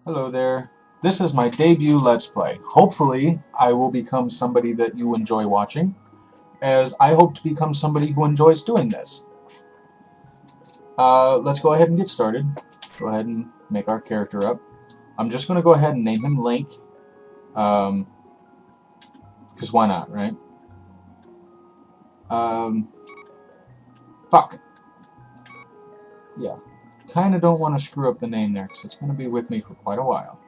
Hello there. This is my debut Let's Play. Hopefully, I will become somebody that you enjoy watching, as I hope to become somebody who enjoys doing this. Let's go ahead and get started. Go ahead and make our character up. I'm just going to go ahead and name him Link, because why not, right? Fuck. Yeah. Kinda don't want to screw up the name there, because it's going to be with me for quite a while.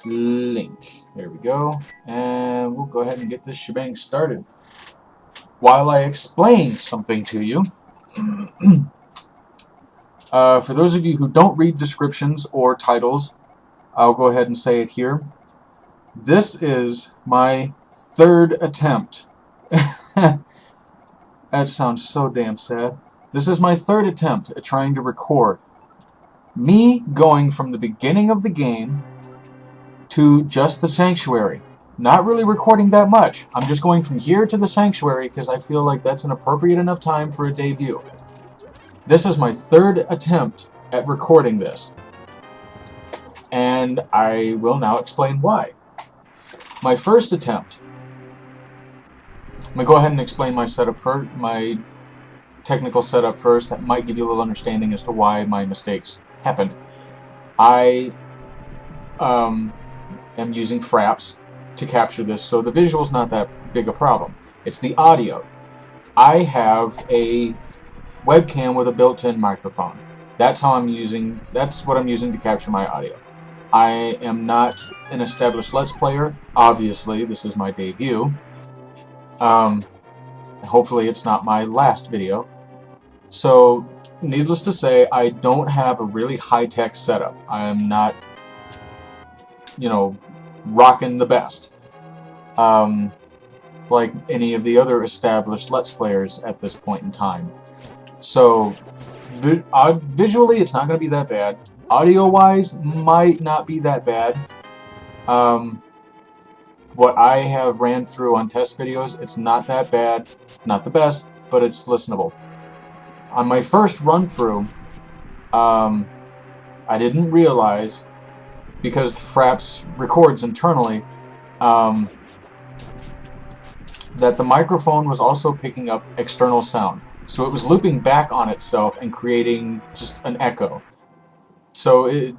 Link. There we go. And we'll go ahead and get this shebang started. While I explain something to you, for those of you who don't read descriptions or titles, I'll go ahead and say it here. This is my third attempt. That sounds so damn sad. This is my third attempt at trying to record me going from the beginning of the game to just the sanctuary. Not really recording that much. I'm just going from here to the sanctuary because I feel like that's an appropriate enough time for a debut. This is my third attempt at recording this, and I will now explain why. My first attempt. I'm going to go ahead and explain my setup first, my technical setup first. That might give you a little understanding as to why my mistakes happened. I am using Fraps to capture this, so the visual's not that big a problem. It's the audio. I have a webcam with a built-in microphone. That's what I'm using to capture my audio. I am not an established Let's Player. Obviously, this is my debut. Hopefully it's not my last video. So, needless to say, I don't have a really high-tech setup. I'm not, rocking the best. Like any of the other established Let's Players at this point in time. So, visually, it's not going to be that bad. Audio-wise, might not be that bad. What I have ran through on test videos, it's not that bad. Not the best, but it's listenable. On my first run-through, I didn't realize, because Fraps records internally, that the microphone was also picking up external sound. So it was looping back on itself and creating just an echo. So it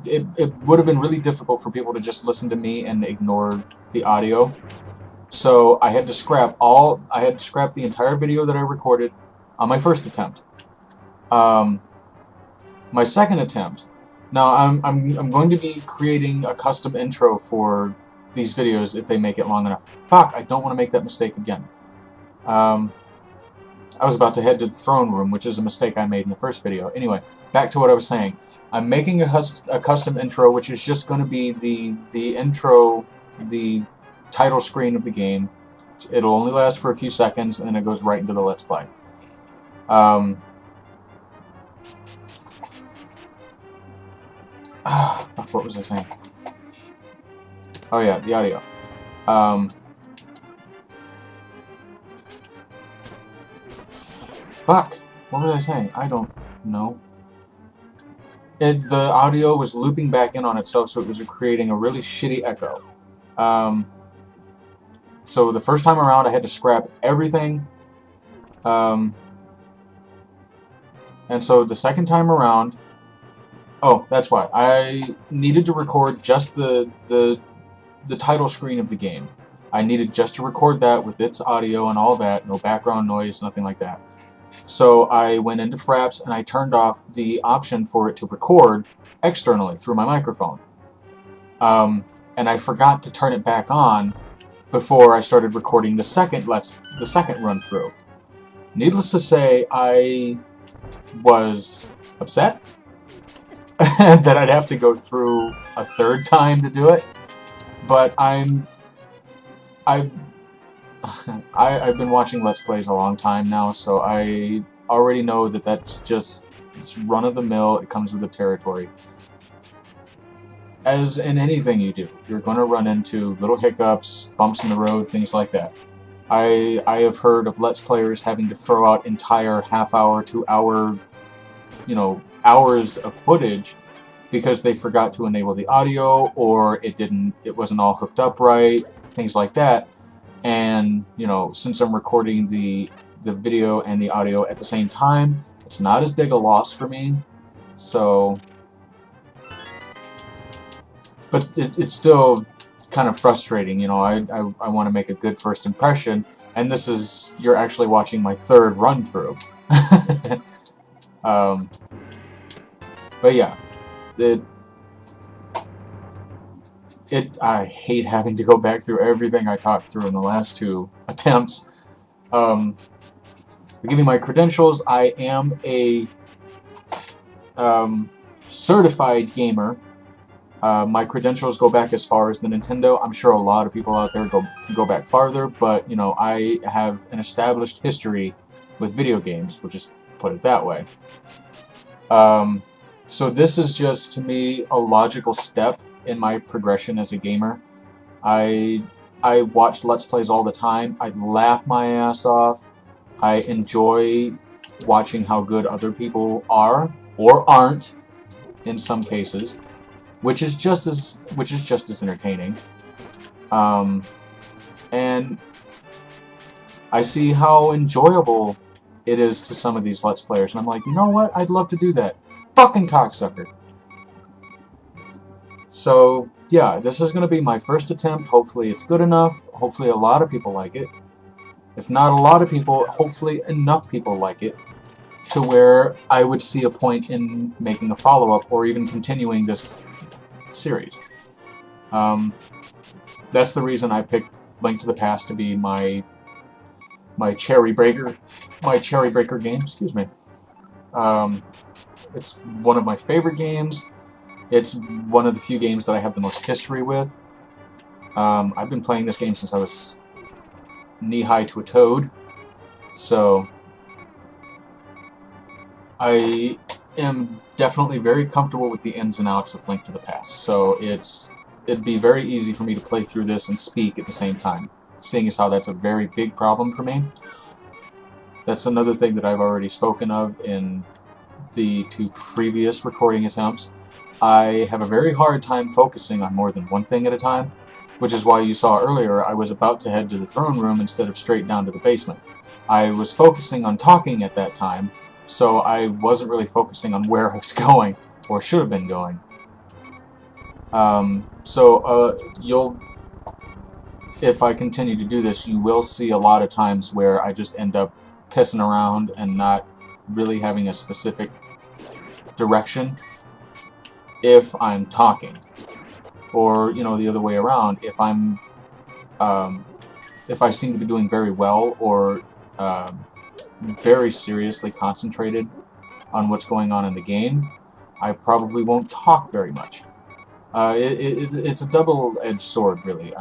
would have been really difficult for people to just listen to me and ignore the audio. So I had to scrap the entire video that I recorded on my first attempt. My second attempt. Now I'm going to be creating a custom intro for these videos if they make it long enough. Fuck, I don't want to make that mistake again. I was about to head to the throne room, which is a mistake I made in the first video. Anyway, back to what I was saying. I'm making a custom intro, which is just going to be the intro, the title screen of the game. It'll only last for a few seconds, and then it goes right into the Let's Play. What was I saying? Oh yeah, the audio. Fuck! What was I saying? I don't know. The audio was looping back in on itself, so it was creating a really shitty echo. So the first time around, I had to scrap everything. And so the second time around... Oh, that's why. I needed to record just the title screen of the game. I needed just to record that with its audio and all that, no background noise, nothing like that. So I went into Fraps and I turned off the option for it to record externally through my microphone. And I forgot to turn it back on before I started recording the second run through. Needless to say, I was upset that I'd have to go through a third time to do it. But I've been watching Let's Plays a long time now, so I already know that it's run-of-the-mill, it comes with the territory. As in anything you do, you're going to run into little hiccups, bumps in the road, things like that. I have heard of Let's Players having to throw out entire half-hour to hour, hours of footage because they forgot to enable the audio, or it wasn't all hooked up right, things like that. And, you know, since I'm recording the video and the audio at the same time, it's not as big a loss for me. So, but it's still kind of frustrating, you know. I want to make a good first impression, and you're actually watching my third run through. But yeah, I hate having to go back through everything I talked through in the last 2 attempts. To give you my credentials, I am a certified gamer. My credentials go back as far as the Nintendo. I'm sure a lot of people out there can go back farther, but, you know, I have an established history with video games, we'll just put it that way. So this is just, to me, a logical step in my progression as a gamer. I watch Let's Plays all the time. I laugh my ass off. I enjoy watching how good other people are, or aren't, in some cases, which is just as entertaining. And I see how enjoyable it is to some of these Let's Players, and I'm like, you know what? I'd love to do that. Fucking cocksucker. So, yeah, this is going to be my first attempt. Hopefully it's good enough. Hopefully a lot of people like it. If not a lot of people, hopefully enough people like it to where I would see a point in making a follow-up or even continuing this series. That's the reason I picked Link to the Past to be my cherry breaker game. Excuse me. It's one of my favorite games. It's one of the few games that I have the most history with. I've been playing this game since I was knee-high to a toad, so I am definitely very comfortable with the ins and outs of Link to the Past. So it'd be very easy for me to play through this and speak at the same time, seeing as how that's a very big problem for me. That's another thing that I've already spoken of in the 2 previous recording attempts. I have a very hard time focusing on more than one thing at a time, which is why you saw earlier I was about to head to the throne room instead of straight down to the basement. I was focusing on talking at that time, so I wasn't really focusing on where I was going, or should have been going. If I continue to do this, you will see a lot of times where I just end up pissing around and not really having a specific direction if I'm talking. Or, you know, the other way around, if I seem to be doing very well or very seriously concentrated on what's going on in the game, I probably won't talk very much. It's a double-edged sword, really.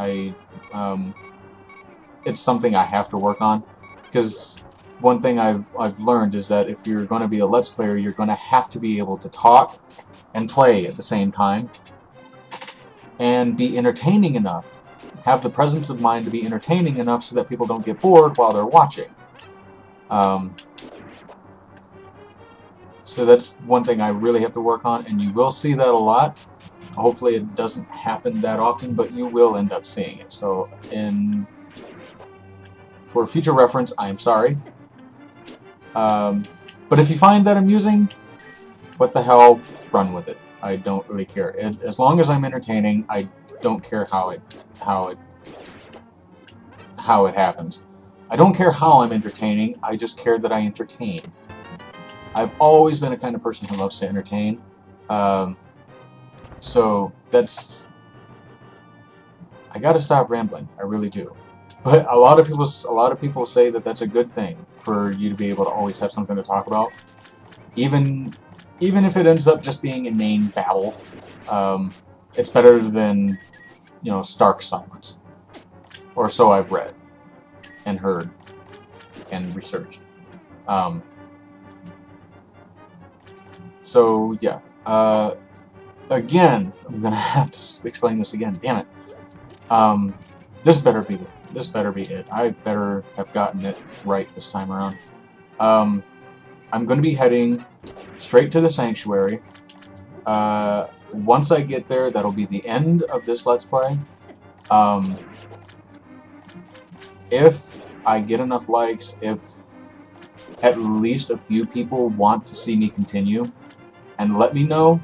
It's something I have to work on, because one thing I've learned is that if you're going to be a Let's Player, you're going to have to be able to talk and play at the same time, and be entertaining enough. Have the presence of mind to be entertaining enough so that people don't get bored while they're watching. So that's one thing I really have to work on, and you will see that a lot. Hopefully it doesn't happen that often, but you will end up seeing it. So for future reference, I am sorry. But if you find that amusing, what the hell, run with it. I don't really care. As long as I'm entertaining, I don't care how it happens. I don't care how I'm entertaining, I just care that I entertain. I've always been a kind of person who loves to entertain. So that's... I gotta stop rambling, I really do. But a lot of people say that that's a good thing, for you to be able to always have something to talk about. Even if it ends up just being inane babble, it's better than, you know, stark silence. Or so I've read, and heard, and researched. So, yeah. Again, I'm gonna have to explain this again, damn it. This better be it. I better have gotten it right this time around. I'm going to be heading straight to the sanctuary. once I get there, that'll be the end of this Let's Play. If I get enough likes, if at least a few people want to see me continue, and let me know,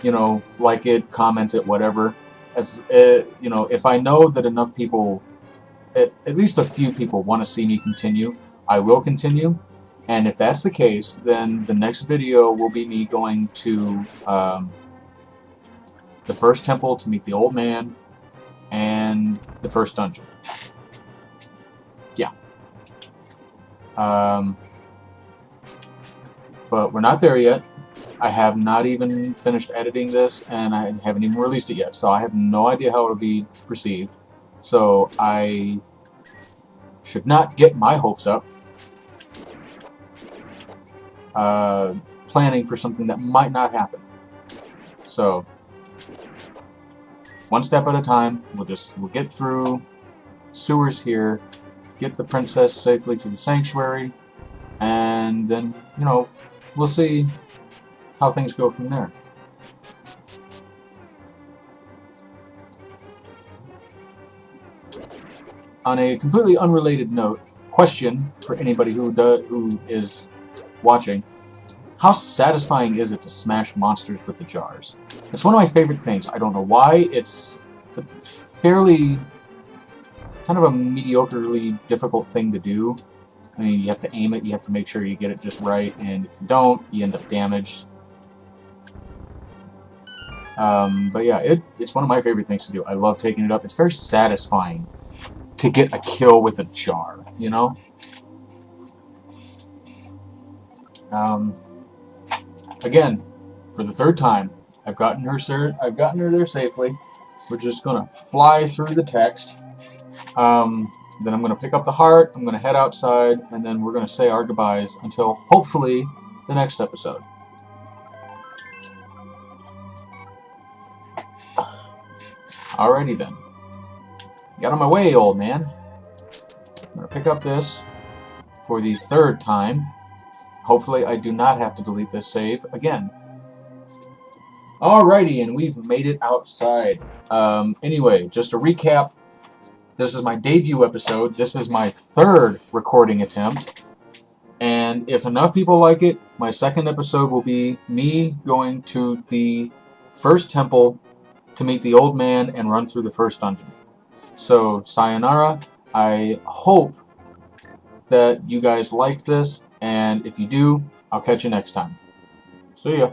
you know, like it, comment it, whatever. As you know, if I know that enough people, at least a few people, want to see me continue, I will continue. And if that's the case, then the next video will be me going to the first temple to meet the old man and the first dungeon. Yeah. But we're not there yet. I have not even finished editing this, and I haven't even released it yet, so I have no idea how it will be received. So I should not get my hopes up planning for something that might not happen. So one step at a time. We'll get through sewers here, get the princess safely to the sanctuary, and then, you know, we'll see how things go from there. On a completely unrelated note, question for anybody who is watching: how satisfying is it to smash monsters with the jars? It's one of my favorite things. I don't know why. It's a fairly kind of a mediocrely difficult thing to do. I mean, you have to aim it, you have to make sure you get it just right, and if you don't, you end up damaged. But yeah, it's one of my favorite things to do. I love taking it up. It's very satisfying to get a kill with a jar, you know? Again, for the third time, I've gotten her there safely. We're just gonna fly through the text. Then I'm gonna pick up the heart, I'm gonna head outside, and then we're gonna say our goodbyes until hopefully the next episode. Alrighty then. Get out of my way, old man. I'm gonna pick up this for the third time. Hopefully I do not have to delete this save again. Alrighty, and we've made it outside. Anyway, just to recap, this is my debut episode. This is my third recording attempt. And if enough people like it, my second episode will be me going to the first temple to meet the old man and run through the first dungeon. So, sayonara. I hope that you guys liked this, and if you do, I'll catch you next time. See ya.